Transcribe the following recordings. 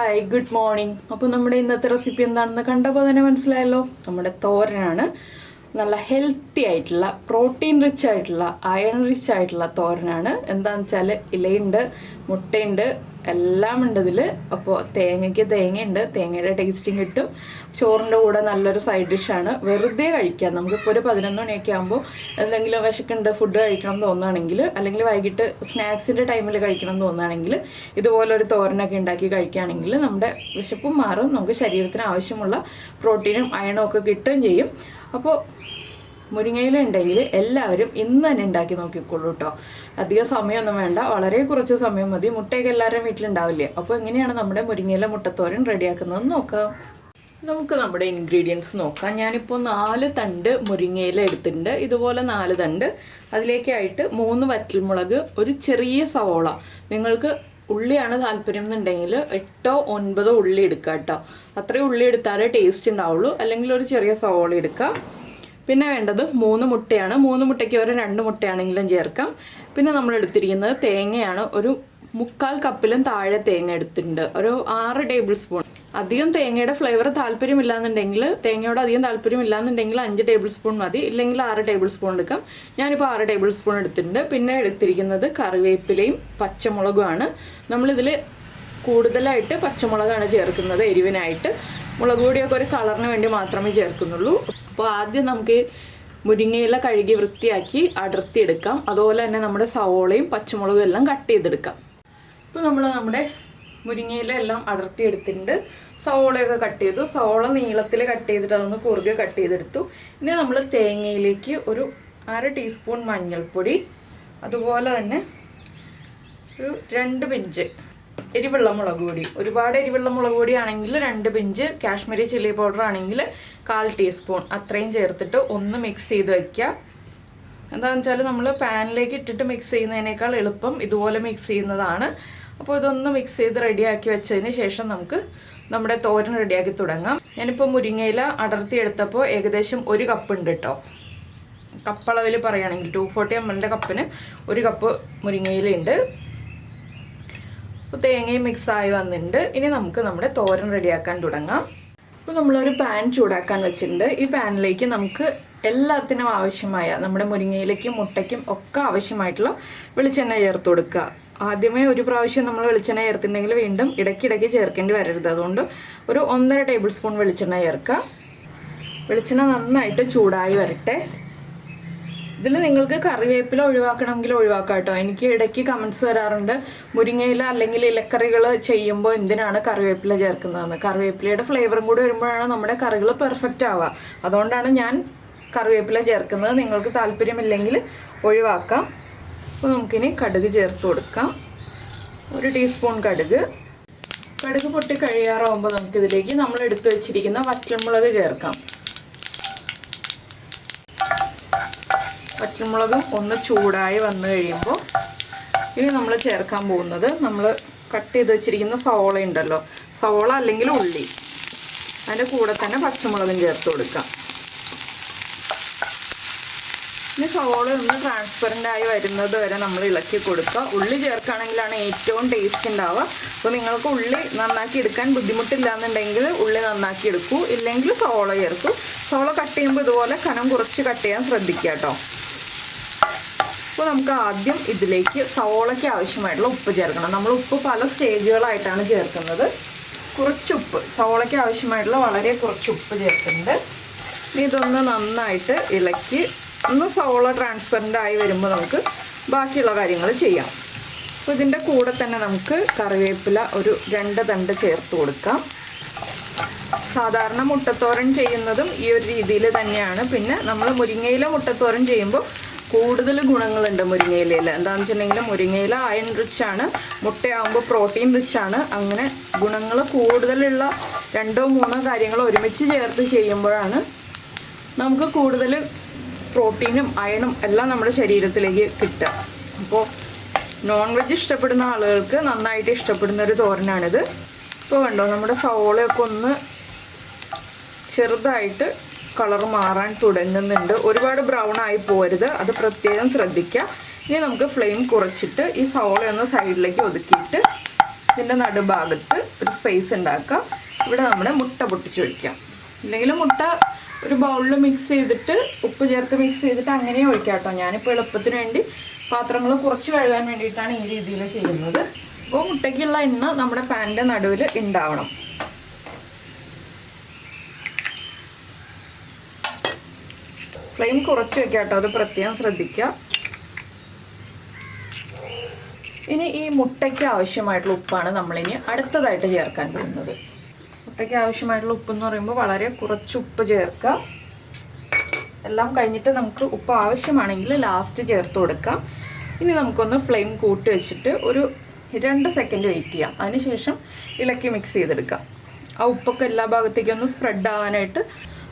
Hi good morning. അപ്പോൾ നമ്മുടെ ഇന്നത്തെ റെസിപ്പി എന്താണെന്ന് കണ്ടപ്പോൾ തന്നെ മനസ്സിലായല്ലോ. നമ്മുടെ തോരനാണ്. നല്ല ഹെൽത്തി ആയിട്ടുള്ള പ്രോട്ടീൻ റിച്ച് ആയിട്ടുള്ള അയൺ റിച്ച് ആയിട്ടുള്ള തോരനാണ്. എന്താണെന്ന് വെച്ചാൽ ഇലയുണ്ട്, മുട്ടയുണ്ട്, എല്ലാം ഉണ്ട് ഇതിൽ. അപ്പോൾ തേങ്ങയ്ക്ക് തേങ്ങയുണ്ട്, തേങ്ങയുടെ ടേസ്റ്റും കിട്ടും. ചോറിൻ്റെ കൂടെ നല്ലൊരു സൈഡ് ഡിഷാണ്. വെറുതെ കഴിക്കാം. നമുക്കിപ്പോൾ ഒരു 11 മണിയൊക്കെ ആകുമ്പോൾ എന്തെങ്കിലും വിശക്കുണ്ട്, ഫുഡ് കഴിക്കണം എന്ന് തോന്നുകയാണെങ്കിൽ, അല്ലെങ്കിൽ വൈകിട്ട് സ്നാക്സിൻ്റെ ടൈമിൽ കഴിക്കണം എന്ന് തോന്നുകയാണെങ്കിൽ ഇതുപോലൊരു തോരനൊക്കെ ഉണ്ടാക്കി കഴിക്കുകയാണെങ്കിൽ നമ്മുടെ വിശപ്പും മാറും, നമുക്ക് ശരീരത്തിന് ആവശ്യമുള്ള പ്രോട്ടീനും അയണും ഒക്കെ കിട്ടുകയും ചെയ്യും. അപ്പോൾ മുരിങ്ങയില ഉണ്ടെങ്കിൽ എല്ലാവരും ഇന്ന് തന്നെ ഉണ്ടാക്കി നോക്കിക്കോളൂ കേട്ടോ. അധികം സമയമൊന്നും വേണ്ട, വളരെ കുറച്ച് സമയം മതി. മുട്ടയൊക്കെ എല്ലാവരും വീട്ടിലുണ്ടാവില്ലേ. അപ്പോൾ എങ്ങനെയാണ് നമ്മുടെ മുരിങ്ങയില മുട്ടത്തോരൻ റെഡിയാക്കുന്നതെന്ന് നോക്കാം. നമുക്ക് നമ്മുടെ ഇൻഗ്രീഡിയൻസ് നോക്കാം. ഞാനിപ്പോൾ 4 തണ്ട് മുരിങ്ങയില എടുത്തിട്ടുണ്ട്. ഇതുപോലെ 4 തണ്ട്. അതിലേക്കായിട്ട് 3 വറ്റൽമുളക്, ഒരു ചെറിയ സവോള. നിങ്ങൾക്ക് ഉള്ളിയാണ് താല്പര്യം എന്നുണ്ടെങ്കിൽ 8 or 9 ഉള്ളി എടുക്കുക കേട്ടോ. അത്രയും ഉള്ളി എടുത്താലേ ടേസ്റ്റ് ഉണ്ടാവുള്ളൂ. അല്ലെങ്കിൽ ഒരു ചെറിയ സവോള എടുക്കുക. പിന്നെ വേണ്ടത് 3 മുട്ടയാണ്. 3 മുട്ടയ്ക്ക് ഒരു 2 മുട്ടയാണെങ്കിലും ചേർക്കാം. പിന്നെ നമ്മൾ എടുത്തിരിക്കുന്നത് തേങ്ങയാണ്. ഒരു 3/4 കപ്പിലും താഴെ തേങ്ങ എടുത്തിട്ടുണ്ട്. ഒരു 6 ടേബിൾ സ്പൂൺ. അധികം തേങ്ങയുടെ ഫ്ലേവർ താല്പര്യമില്ലാന്നുണ്ടെങ്കിൽ, തേങ്ങയോട് അധികം താല്പര്യമില്ലാന്നുണ്ടെങ്കിൽ 5 ടേബിൾ സ്പൂൺ മതി. ഇല്ലെങ്കിൽ 6 ടേബിൾ സ്പൂൺ എടുക്കാം. ഞാനിപ്പോൾ 6 ടേബിൾ സ്പൂൺ എടുത്തിട്ടുണ്ട്. പിന്നെ എടുത്തിരിക്കുന്നത് കറിവേപ്പിലയും പച്ചമുളകുമാണ്. നമ്മളിതിൽ കൂടുതലായിട്ട് പച്ചമുളകാണ് ചേർക്കുന്നത് എരിവിനായിട്ട്. മുളക് പൊടിയൊക്കെ ഒരു കളറിന് വേണ്ടി മാത്രമേ ചേർക്കുന്നുള്ളൂ. അപ്പോൾ ആദ്യം നമുക്ക് മുരിങ്ങയില കഴുകി വൃത്തിയാക്കി അടർത്തിയെടുക്കാം. അതുപോലെ തന്നെ നമ്മുടെ സവോളയും പച്ചമുളകും എല്ലാം കട്ട് ചെയ്തെടുക്കാം. ഇപ്പോൾ നമ്മുടെ മുരിങ്ങയില എല്ലാം അടർത്തിയെടുത്തിട്ടുണ്ട്. സവോളയൊക്കെ കട്ട് ചെയ്തു. സവോള നീളത്തിൽ കട്ട് ചെയ്തിട്ട് അതൊന്ന് കുറുകെ കട്ട് ചെയ്തെടുത്തു. ഇനി നമ്മൾ തേങ്ങയിലേക്ക് ഒരു 1/2 ടീസ്പൂൺ മഞ്ഞൾപ്പൊടി, അതുപോലെ തന്നെ ഒരു 2 പിഞ്ച് എരിവുള്ള മുളക് പൊടി. ഒരുപാട് എരിവുള്ള മുളക് പൊടി ആണെങ്കിൽ 2 പിഞ്ച്, കാശ്മീരി ചില്ലി പൗഡർ ആണെങ്കിൽ 1/4 ടീസ്പൂൺ അത്രയും ചേർത്തിട്ട് ഒന്ന് മിക്സ് ചെയ്ത് വയ്ക്കുക. എന്താണെന്ന് വെച്ചാൽ നമ്മൾ പാനിലേക്ക് ഇട്ടിട്ട് മിക്സ് ചെയ്യുന്നതിനേക്കാൾ എളുപ്പം ഇതുപോലെ മിക്സ് ചെയ്യുന്നതാണ്. അപ്പോൾ ഇതൊന്ന് മിക്സ് ചെയ്ത് റെഡിയാക്കി വെച്ചതിന് ശേഷം നമുക്ക് നമ്മുടെ തോരൻ റെഡിയാക്കി തുടങ്ങാം. ഞാനിപ്പോൾ മുരിങ്ങയില അടർത്തിയെടുത്തപ്പോൾ ഏകദേശം 1 കപ്പ് ഉണ്ട് കേട്ടോ. കപ്പളവിൽ പറയുകയാണെങ്കിൽ 240 ml കപ്പിന് 1 കപ്പ് മുരിങ്ങയിലുണ്ട്. അപ്പോൾ തേങ്ങയും മിക്സായി വന്നിട്ടുണ്ട്. ഇനി നമുക്ക് നമ്മുടെ തോരൻ റെഡിയാക്കാൻ തുടങ്ങാം. അപ്പോൾ നമ്മളൊരു പാൻ ചൂടാക്കാൻ വെച്ചിട്ടുണ്ട്. ഈ പാനിലേക്ക് നമുക്ക് എല്ലാത്തിനും ആവശ്യമായ, നമ്മുടെ മുരിങ്ങയിലേക്കും മുട്ടയ്ക്കും ഒക്കെ ആവശ്യമായിട്ടുള്ള വെളിച്ചെണ്ണ ചേർത്ത് കൊടുക്കുക. ആദ്യമേ ഒരു പ്രാവശ്യം നമ്മൾ വെളിച്ചെണ്ണ ചേർത്തിട്ടുണ്ടെങ്കിൽ വീണ്ടും ഇടയ്ക്കിടയ്ക്ക് ചേർക്കേണ്ടി വരരുത്. അതുകൊണ്ട് ഒരു 1.5 ടേബിൾ സ്പൂൺ വെളിച്ചെണ്ണ ചേർക്കുക. വെളിച്ചെണ്ണ നന്നായിട്ട് ചൂടായി വരട്ടെ. ഇതിൽ നിങ്ങൾക്ക് കറിവേപ്പില ഒഴിവാക്കണമെങ്കിൽ ഒഴിവാക്കാം കേട്ടോ. എനിക്ക് ഇടയ്ക്ക് കമൻസ് വരാറുണ്ട്, മുരിങ്ങയില അല്ലെങ്കിൽ ഇലക്കറികൾ ചെയ്യുമ്പോൾ എന്തിനാണ് കറിവേപ്പില ചേർക്കുന്നതെന്ന്. കറിവേപ്പിലയുടെ ഫ്ലേവറും കൂടി വരുമ്പോഴാണ് നമ്മുടെ കറികൾ പെർഫെക്റ്റ് ആവുക. അതുകൊണ്ടാണ് ഞാൻ കറിവേപ്പില ചേർക്കുന്നത്. നിങ്ങൾക്ക് താല്പര്യമില്ലെങ്കിൽ ഒഴിവാക്കാം. അപ്പോൾ നമുക്കിനി കടുക് ചേർത്ത് കൊടുക്കാം. 1 ടീസ്പൂൺ കടുക്. കടുക് പൊട്ടി കഴിയാറാവുമ്പോൾ നമുക്കിതിലേക്ക് നമ്മൾ എടുത്തു വെച്ചിരിക്കുന്ന വറ്റൽമുളക് ചേർക്കാം. വറ്റൽമുളകും ഒന്ന് ചൂടായി വന്നു കഴിയുമ്പോൾ ഇനി നമ്മൾ ചേർക്കാൻ പോകുന്നത്, നമ്മൾ കട്ട് ചെയ്ത് വെച്ചിരിക്കുന്ന സവോള ഉണ്ടല്ലോ, സവോള അല്ലെങ്കിൽ ഉള്ളി, അതിൻ്റെ കൂടെ തന്നെ പച്ചമുളകും ചേർത്ത് കൊടുക്കാം. ഇനി സവോള ഒന്ന് ട്രാൻസ്പെറൻ്റ് ആയി വരുന്നത് വരെ നമ്മൾ ഇളക്കി കൊടുക്കുക. ഉള്ളി ചേർക്കുകയാണെങ്കിലാണ് ഏറ്റവും ടേസ്റ്റ് ഉണ്ടാവുക. അപ്പോൾ നിങ്ങൾക്ക് ഉള്ളി നന്നാക്കി എടുക്കാൻ ബുദ്ധിമുട്ടില്ല എന്നുണ്ടെങ്കിൽ ഉള്ളി നന്നാക്കി എടുക്കൂ, ഇല്ലെങ്കിൽ സവോള ചേർക്കൂ. സവോള കട്ട് ചെയ്യുമ്പോൾ ഇതുപോലെ കനം കുറച്ച് കട്ട് ചെയ്യാൻ ശ്രദ്ധിക്കുക കേട്ടോ. അപ്പോൾ നമുക്ക് ആദ്യം ഇതിലേക്ക് സവോളയ്ക്ക് ആവശ്യമായിട്ടുള്ള ഉപ്പ് ചേർക്കണം. നമ്മൾ ഉപ്പ് പല സ്റ്റേജുകളായിട്ടാണ് ചേർക്കുന്നത്. കുറച്ച് ഉപ്പ്, സവോളയ്ക്ക് ആവശ്യമായിട്ടുള്ള വളരെ കുറച്ച് ഉപ്പ് ചേർക്കുന്നുണ്ട്. ഇനി ഇതൊന്ന് നന്നായിട്ട് ഇളക്കി ഒന്ന് സവോള ട്രാൻസ്പെറൻ്റ് ആയി വരുമ്പോൾ നമുക്ക് ബാക്കിയുള്ള കാര്യങ്ങൾ ചെയ്യാം. അപ്പോൾ ഇതിൻ്റെ കൂടെ തന്നെ നമുക്ക് കറിവേപ്പില ഒരു 2 തണ്ട് ചേർത്ത് കൊടുക്കാം. സാധാരണ മുട്ടത്തോരൻ ചെയ്യുന്നതും ഈ ഒരു രീതിയിൽ തന്നെയാണ്. പിന്നെ നമ്മൾ മുരിങ്ങയില മുട്ടത്തോരൻ ചെയ്യുമ്പോൾ കൂടുതൽ ഗുണങ്ങളുണ്ട് മുരിങ്ങയിലയിൽ. എന്താണെന്ന് വെച്ചിട്ടുണ്ടെങ്കിൽ മുരിങ്ങയില അയൺ റിച്ച് ആണ്, മുട്ടയാകുമ്പോൾ പ്രോട്ടീൻ റിച്ച് ആണ്. അങ്ങനെ ഗുണങ്ങൾ കൂടുതലുള്ള 2 or 3 കാര്യങ്ങൾ ഒരുമിച്ച് ചേർത്ത് ചെയ്യുമ്പോഴാണ് നമുക്ക് കൂടുതൽ പ്രോട്ടീനും അയണും എല്ലാം നമ്മുടെ ശരീരത്തിലേക്ക് കിട്ടുക. അപ്പോൾ നോൺ വെജ് ഇഷ്ടപ്പെടുന്ന ആളുകൾക്ക് നന്നായിട്ട് ഇഷ്ടപ്പെടുന്ന ഒരു തോരനാണിത്. ഇപ്പോൾ കണ്ടോ, നമ്മുടെ സവോളയൊക്കെ ഒന്ന് ചെറുതായിട്ട് കളർ മാറാൻ തുടങ്ങുന്നുണ്ട്. ഒരുപാട് ബ്രൗൺ ആയി പോരുത്, അത് പ്രത്യേകം ശ്രദ്ധിക്കുക. ഇനി നമുക്ക് ഫ്ലെയിം കുറച്ചിട്ട് ഈ സവോള ഒന്ന് സൈഡിലേക്ക് ഒതുക്കിയിട്ട് ഇതിൻ്റെ നടുഭാഗത്ത് ഒരു സ്പേസ് ഉണ്ടാക്കുക. ഇവിടെ നമ്മുടെ മുട്ട പൊട്ടിച്ച് ഒഴിക്കാം. ഇല്ലെങ്കിൽ മുട്ട ഒരു ബൗളിൽ മിക്സ് ചെയ്തിട്ട് ഉപ്പ് ചേർത്ത് മിക്സ് ചെയ്തിട്ട് അങ്ങനെ ഒഴിക്കാം കേട്ടോ. ഞാനിപ്പോൾ എളുപ്പത്തിന് വേണ്ടി പാത്രങ്ങൾ കുറച്ച് കഴുകാൻ വേണ്ടിയിട്ടാണ് ഈ രീതിയിൽ ചെയ്യുന്നത്. അപ്പോൾ മുട്ടയ്ക്കുള്ള എണ്ണ നമ്മുടെ പാനിൻ്റെ നടുവിൽ ഉണ്ടാവണം. ഫ്ലെയിം കുറച്ച് വെക്കാം കേട്ടോ, അത് പ്രത്യേകം ശ്രദ്ധിക്കുക. ഇനി ഈ മുട്ടയ്ക്ക് ആവശ്യമായിട്ടുള്ള ഉപ്പാണ് നമ്മളിനി അടുത്തതായിട്ട് ചേർക്കാൻ പോകുന്നത്. മുട്ടയ്ക്ക് ആവശ്യമായിട്ടുള്ള ഉപ്പ് എന്ന് പറയുമ്പോൾ വളരെ കുറച്ച് ഉപ്പ് ചേർക്കുക. എല്ലാം കഴിഞ്ഞിട്ട് നമുക്ക് ഉപ്പ് ആവശ്യമാണെങ്കിൽ ലാസ്റ്റ് ചേർത്ത് കൊടുക്കാം. ഇനി നമുക്കൊന്ന് ഫ്ലെയിം കൂട്ടി വെച്ചിട്ട് ഒരു 2 സെക്കൻഡ് വെയിറ്റ് ചെയ്യാം. അതിനുശേഷം ഇളക്കി മിക്സ് ചെയ്തെടുക്കാം. ആ ഉപ്പൊക്കെ എല്ലാ ഭാഗത്തേക്കും ഒന്ന് സ്പ്രെഡ് ആവാനായിട്ട്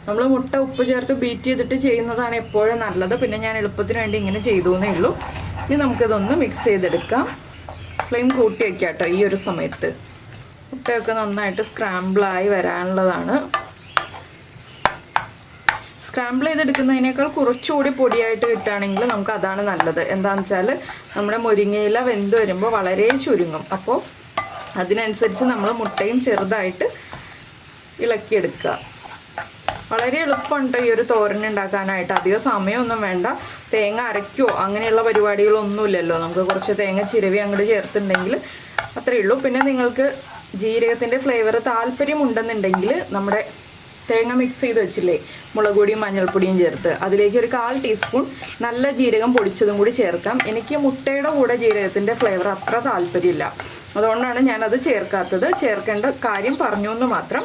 നമ്മൾ മുട്ട ഉപ്പ് ചേർത്ത് ബീറ്റ് ചെയ്തിട്ട് ചെയ്യുന്നതാണ് എപ്പോഴും നല്ലത്. പിന്നെ ഞാൻ എളുപ്പത്തിന് വേണ്ടി ഇങ്ങനെ ചെയ്തു എന്നേ ഉള്ളൂ. ഇനി നമുക്കിതൊന്ന് മിക്സ് ചെയ്തെടുക്കാം. ഫ്ലെയിം കൂട്ടി വയ്ക്കാം കേട്ടോ. ഈ ഒരു സമയത്ത് മുട്ടയൊക്കെ നന്നായിട്ട് സ്ക്രാമ്പിളായി വരാനുള്ളതാണ്. സ്ക്രാമ്പിൾ ചെയ്തെടുക്കുന്നതിനേക്കാൾ കുറച്ചുകൂടി പൊടിയായിട്ട് കിട്ടുകയാണെങ്കിൽ നമുക്ക് അതാണ് നല്ലത്. എന്താണെന്ന് വെച്ചാൽ നമ്മുടെ മുരിങ്ങയില വെന്ത് വരുമ്പോൾ വളരെ ചുരുങ്ങും. അപ്പോൾ അതിനനുസരിച്ച് നമ്മൾ മുട്ടയും ചെറുതായിട്ട് ഇളക്കിയെടുക്കുക. വളരെ എളുപ്പമുണ്ട് ഈ ഒരു തോരൻ ഉണ്ടാക്കാനായിട്ട്. അധികം സമയമൊന്നും വേണ്ട. തേങ്ങ അരയ്ക്കോ അങ്ങനെയുള്ള പരിപാടികളൊന്നുമില്ലല്ലോ. നമുക്ക് കുറച്ച് തേങ്ങ ചിരവി അങ്ങോട്ട് ചേർത്തുണ്ടെങ്കിൽ അത്രയേ ഉള്ളൂ. പിന്നെ നിങ്ങൾക്ക് ജീരകത്തിൻ്റെ ഫ്ലേവർ താല്പര്യമുണ്ടെന്നുണ്ടെങ്കിൽ നമ്മുടെ തേങ്ങ മിക്സ് ചെയ്ത് വെച്ചില്ലേ, മുളക് പൊടിയും മഞ്ഞൾപ്പൊടിയും ചേർത്ത് അതിലേക്ക് ഒരു 1/4 ടീസ്പൂൺ നല്ല ജീരകം പൊടിച്ചതും കൂടി ചേർക്കാം. എനിക്ക് മുട്ടയുടെ കൂടെ ജീരകത്തിൻ്റെ ഫ്ലേവർ അത്ര താല്പര്യമില്ല, അതുകൊണ്ടാണ് ഞാനത് ചേർക്കാത്തത്. ചേർക്കേണ്ട കാര്യം പറഞ്ഞു എന്ന് മാത്രം.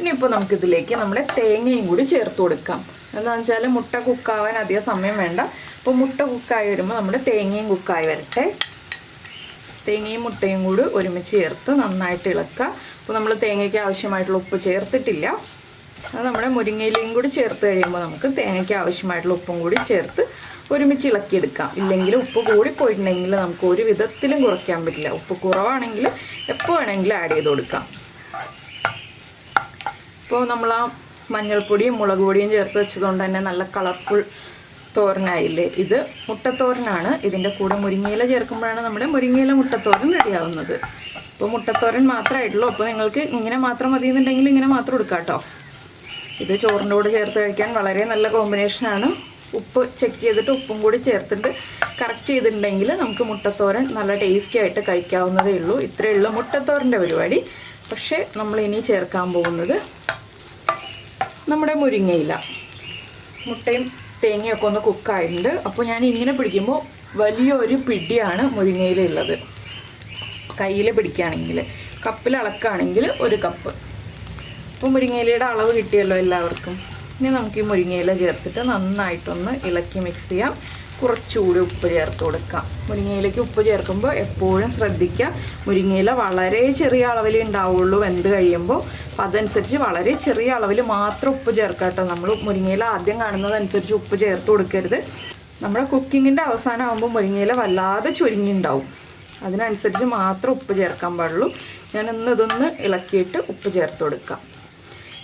ഇനിയിപ്പോൾ നമുക്കിതിലേക്ക് നമ്മുടെ തേങ്ങയും കൂടി ചേർത്ത് കൊടുക്കാം. എന്താണെന്ന് വെച്ചാൽ മുട്ട കുക്കാവാൻ അധികം സമയം വേണ്ട. അപ്പോൾ മുട്ട കുക്കായി വരുമ്പോൾ നമ്മുടെ തേങ്ങയും കുക്കായി വരട്ടെ. തേങ്ങയും മുട്ടയും കൂടി ഒരുമിച്ച് ചേർത്ത് നന്നായിട്ട് ഇളക്കുക. അപ്പോൾ നമ്മൾ തേങ്ങയ്ക്ക് ആവശ്യമായിട്ടുള്ള ഉപ്പ് ചേർത്തിട്ടില്ല. അത് നമ്മുടെ മുരിങ്ങയിലയും കൂടി ചേർത്ത് കഴിയുമ്പോൾ നമുക്ക് തേങ്ങയ്ക്ക് ആവശ്യമായിട്ടുള്ള ഉപ്പും കൂടി ചേർത്ത് ഒരുമിച്ച് ഇളക്കിയെടുക്കാം. ഇല്ലെങ്കിൽ ഉപ്പ് കൂടി പോയിട്ടുണ്ടെങ്കിൽ നമുക്ക് ഒരു വിധത്തിലും കുറയ്ക്കാൻ പറ്റില്ല. ഉപ്പ് കുറവാണെങ്കിൽ എപ്പോൾ വേണമെങ്കിലും ആഡ് ചെയ്ത് കൊടുക്കാം. ഇപ്പോൾ നമ്മൾ ആ മഞ്ഞൾപ്പൊടിയും മുളക് പൊടിയും ചേർത്ത് വെച്ചതുകൊണ്ട് തന്നെ നല്ല കളർഫുൾ തോരനായില്ലേ. ഇത് മുട്ടത്തോരനാണ്. ഇതിൻ്റെ കൂടെ മുരിങ്ങയില ചേർക്കുമ്പോഴാണ് നമ്മുടെ മുരിങ്ങയില മുട്ടത്തോരൻ റെഡിയാവുന്നത്. ഇപ്പോൾ മുട്ടത്തോരൻ മാത്രമായിട്ടുള്ളൂ. അപ്പോൾ നിങ്ങൾക്ക് ഇങ്ങനെ മാത്രം മതി എന്നുണ്ടെങ്കിൽ ഇങ്ങനെ മാത്രം എടുക്കാം കേട്ടോ. ഇത് ചോറിൻ്റെ കൂടെ ചേർത്ത് കഴിക്കാൻ വളരെ നല്ല കോമ്പിനേഷനാണ്. ഉപ്പ് ചെക്ക് ചെയ്തിട്ട് ഉപ്പും കൂടി ചേർത്തിട്ട് കറക്റ്റ് ചെയ്തിട്ടുണ്ടെങ്കിൽ നമുക്ക് മുട്ടത്തോരൻ നല്ല ടേസ്റ്റി ആയിട്ട് കഴിക്കാവുന്നതേ ഉള്ളൂ. ഇത്രയേ ഉള്ളൂ മുട്ടത്തോരൻ്റെ പരിപാടി. പക്ഷേ നമ്മളിനി ചേർക്കാൻ പോകുന്നത് നമ്മുടെ മുരിങ്ങയില. മുട്ടയും തേങ്ങയൊക്കെ ഒന്ന് കുക്കായിട്ടുണ്ട്. അപ്പോൾ ഞാൻ ഇങ്ങനെ പിടിക്കുമ്പോൾ വലിയൊരു പിടിയാണ് മുരിങ്ങയില ഉള്ളത്. കയ്യിൽ പിടിക്കുകയാണെങ്കിൽ, കപ്പിൽ അളക്കുകയാണെങ്കിൽ 1 കപ്പ്. അപ്പോൾ മുരിങ്ങയിലയുടെ അളവ് കിട്ടിയല്ലോ എല്ലാവർക്കും. ഇനി നമുക്ക് ഈ മുരിങ്ങയില ചേർത്തിട്ട് നന്നായിട്ടൊന്ന് ഇളക്കി മിക്സ് ചെയ്യാം. കുറച്ചുകൂടി ഉപ്പ് ചേർത്ത് കൊടുക്കാം. മുരിങ്ങയിലേക്ക് ഉപ്പ് ചേർക്കുമ്പോൾ എപ്പോഴും ശ്രദ്ധിക്കുക, മുരിങ്ങയില വളരെ ചെറിയ അളവിൽ ഉണ്ടാവുള്ളൂ വെന്ത് കഴിയുമ്പോൾ. അപ്പോൾ അതനുസരിച്ച് വളരെ ചെറിയ അളവിൽ മാത്രം ഉപ്പ് ചേർക്കാം കേട്ടോ. നമ്മൾ മുരിങ്ങയില ആദ്യം കാണുന്നതനുസരിച്ച് ഉപ്പ് ചേർത്ത് കൊടുക്കരുത്. നമ്മുടെ കുക്കിങ്ങിൻ്റെ അവസാനമാകുമ്പോൾ മുരിങ്ങയില വല്ലാതെ ചുരുങ്ങിണ്ടാവും. അതിനനുസരിച്ച് മാത്രം ഉപ്പ് ചേർക്കാൻ പാടുള്ളൂ. ഇതൊന്ന് ഇളക്കിയിട്ട് ഉപ്പ് ചേർത്ത് കൊടുക്കാം.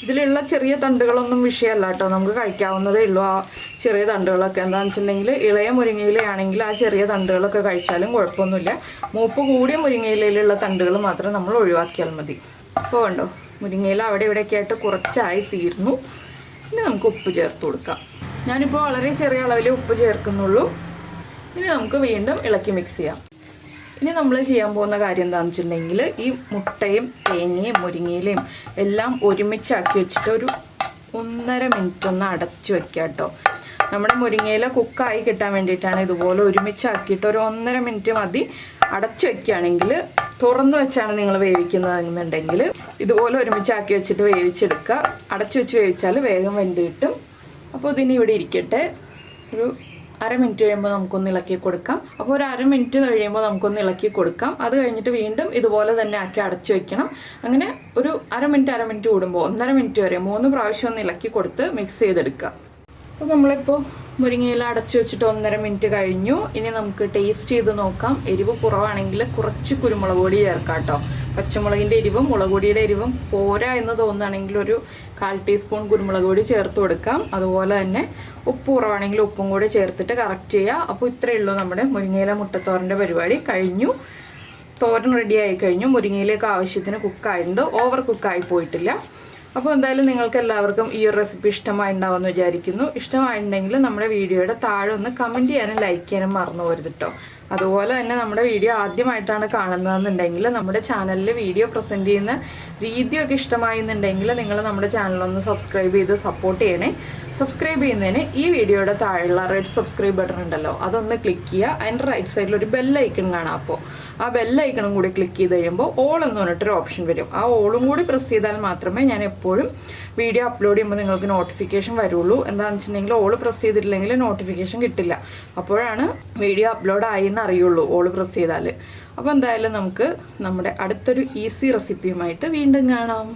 ഇതിലുള്ള ചെറിയ തണ്ടുകളൊന്നും വിഷയമല്ല കേട്ടോ, നമുക്ക് കഴിക്കാവുന്നതേ ഉള്ളൂ. ആ ചെറിയ തണ്ടുകളൊക്കെ എന്താണെന്ന് വെച്ചിട്ടുണ്ടെങ്കിൽ ഇളയ മുരിങ്ങയിലയാണെങ്കിൽ ആ ചെറിയ തണ്ടുകളൊക്കെ കഴിച്ചാലും കുഴപ്പമൊന്നുമില്ല. മൂപ്പ് കൂടിയ മുരിങ്ങയിലയിലുള്ള തണ്ടുകൾ മാത്രം നമ്മൾ ഒഴിവാക്കിയാൽ മതി. അപ്പോൾ കണ്ടോ, മുരിങ്ങയില അവിടെ ഇവിടെയൊക്കെ ആയിട്ട് കുറച്ചായി തീർന്നു. ഇനി നമുക്ക് ഉപ്പ് ചേർത്ത് കൊടുക്കാം. ഞാനിപ്പോൾ വളരെ ചെറിയ അളവിൽ ഉപ്പ് ചേർക്കുന്നുള്ളൂ. ഇനി നമുക്ക് വീണ്ടും ഇളക്കി മിക്സ് ചെയ്യാം. ഇനി നമ്മൾ ചെയ്യാൻ പോകുന്ന കാര്യം എന്താണെന്ന് വെച്ചിട്ടുണ്ടെങ്കിൽ ഈ മുട്ടയും തേങ്ങയും മുരിങ്ങയിലയും എല്ലാം ഒരുമിച്ചാക്കി വെച്ചിട്ട് ഒരു 1.5 മിനിറ്റ് ഒന്ന് അടച്ചു വെക്കുക കേട്ടോ. നമ്മുടെ മുരിങ്ങയില കുക്കായി കിട്ടാൻ വേണ്ടിയിട്ടാണ് ഇതുപോലെ ഒരുമിച്ചാക്കിയിട്ട് ഒരു 1.5 മിനിറ്റ് മതി. അടച്ചു വെക്കുകയാണെങ്കിൽ, തുറന്നു വെച്ചാണ് നിങ്ങൾ വേവിക്കുന്നതെന്നുണ്ടെങ്കിൽ ഇതുപോലെ ഒരുമിച്ചാക്കി വെച്ചിട്ട് വേവിച്ചെടുക്കുക. അടച്ചു വെച്ച് വേവിച്ചാൽ വേഗം വെന്ത് കിട്ടും. അപ്പോൾ ഇതിന് ഇവിടെ ഇരിക്കട്ടെ. ഒരു 1/2 മിനിറ്റ് കഴിയുമ്പോൾ നമുക്കൊന്ന് ഇളക്കി കൊടുക്കാം. അപ്പോൾ ഒരു 1/2 മിനിറ്റ് കഴിയുമ്പോൾ നമുക്കൊന്ന് ഇളക്കി കൊടുക്കാം. അത് കഴിഞ്ഞിട്ട് വീണ്ടും ഇതുപോലെ തന്നെ ആക്കി അടച്ചു വെക്കണം. അങ്ങനെ ഒരു 1/2 മിനിറ്റ് കൂടുമ്പോൾ 1.5 മിനിറ്റ് വരെ 3 പ്രാവശ്യം ഒന്ന് ഇളക്കി കൊടുത്ത് മിക്സ് ചെയ്തെടുക്കുക. അപ്പോൾ നമ്മളിപ്പോൾ മുരിങ്ങയില അടച്ചു വെച്ചിട്ട് 1.5 മിനിറ്റ് കഴിഞ്ഞു. ഇനി നമുക്ക് ടേസ്റ്റ് ചെയ്ത് നോക്കാം. എരിവ് കുറവാണെങ്കിൽ കുറച്ച് കുരുമുളക് പൊടി ചേർക്കാം കേട്ടോ. പച്ചമുളകിൻ്റെ എരിവും മുളക് പൊടിയുടെ എരിവും പോരാ എന്ന് തോന്നുകയാണെങ്കിൽ ഒരു 1/4 ടീസ്പൂൺ കുരുമുളക് പൊടി ചേർത്ത് കൊടുക്കാം. അതുപോലെ തന്നെ ഉപ്പ് കുറവാണെങ്കിൽ ഉപ്പും കൂടി ചേർത്തിട്ട് കറക്റ്റ് ചെയ്യുക. അപ്പോൾ ഇത്രയേ ഉള്ളൂ, നമ്മുടെ മുരിങ്ങയില മുട്ടത്തോരൻ്റെ പരിപാടി കഴിഞ്ഞു. തോരൻ റെഡി ആയി കഴിഞ്ഞു. മുരിങ്ങയിലേക്ക് ആവശ്യത്തിന് കുക്കായിട്ടുണ്ട്, ഓവർ കുക്കായി പോയിട്ടില്ല. അപ്പോൾ എന്തായാലും നിങ്ങൾക്ക് എല്ലാവർക്കും ഈ ഒരു റെസിപ്പി ഇഷ്ടമായിട്ടുണ്ടാവുമെന്ന് വിചാരിക്കുന്നു. ഇഷ്ടമായിട്ടുണ്ടെങ്കിൽ നമ്മുടെ വീഡിയോയുടെ താഴെ ഒന്ന് കമൻറ്റ് ചെയ്യാനും ലൈക്ക് ചെയ്യാനും മറന്നു പോരുത് കേട്ടോ. അതുപോലെ തന്നെ നമ്മുടെ വീഡിയോ ആദ്യമായിട്ടാണ് കാണുന്നതെന്നുണ്ടെങ്കിൽ നമ്മുടെ ചാനലിൽ വീഡിയോ പ്രസൻറ്റ് ചെയ്യുന്ന രീതിയൊക്കെ ഇഷ്ടമായെന്നുണ്ടെങ്കിൽ നിങ്ങൾ നമ്മുടെ ചാനലൊന്ന് സബ്സ്ക്രൈബ് ചെയ്ത് സപ്പോർട്ട് ചെയ്യണേ. സബ്സ്ക്രൈബ് ചെയ്യുന്നതിന് ഈ വീഡിയോയുടെ താഴെയുള്ള റെഡ് സബ്സ്ക്രൈബ് ബട്ടൺ ഉണ്ടല്ലോ, അതൊന്ന് ക്ലിക്ക് ചെയ്യുക. അതിൻ്റെ റൈറ്റ് സൈഡിൽ ഒരു ബെല്ലൈക്കൺ കാണാം. അപ്പോൾ ആ ബെല്ലൈക്കണും കൂടി ക്ലിക്ക് ചെയ്ത് കഴിയുമ്പോൾ ഓൾ എന്ന് പറഞ്ഞിട്ടൊരു ഓപ്ഷൻ വരും. ആ ഓളും കൂടി പ്രസ് ചെയ്താൽ മാത്രമേ ഞാൻ എപ്പോഴും വീഡിയോ അപ്ലോഡ് ചെയ്യുമ്പോൾ നിങ്ങൾക്ക് നോട്ടിഫിക്കേഷൻ വരുള്ളൂ. എന്താണെന്ന് വെച്ചിട്ടുണ്ടെങ്കിൽ ഓള് പ്രസ് ചെയ്തിട്ടില്ലെങ്കിൽ നോട്ടിഫിക്കേഷൻ കിട്ടില്ല. അപ്പോഴാണ് വീഡിയോ അപ്ലോഡ് ആയി എന്ന് അറിയുള്ളൂ ഓള് പ്രസ് ചെയ്താൽ. അപ്പോൾ എന്തായാലും നമുക്ക് നമ്മുടെ അടുത്തൊരു ഈസി റെസിപ്പിയുമായിട്ട് വീണ്ടും കാണാം.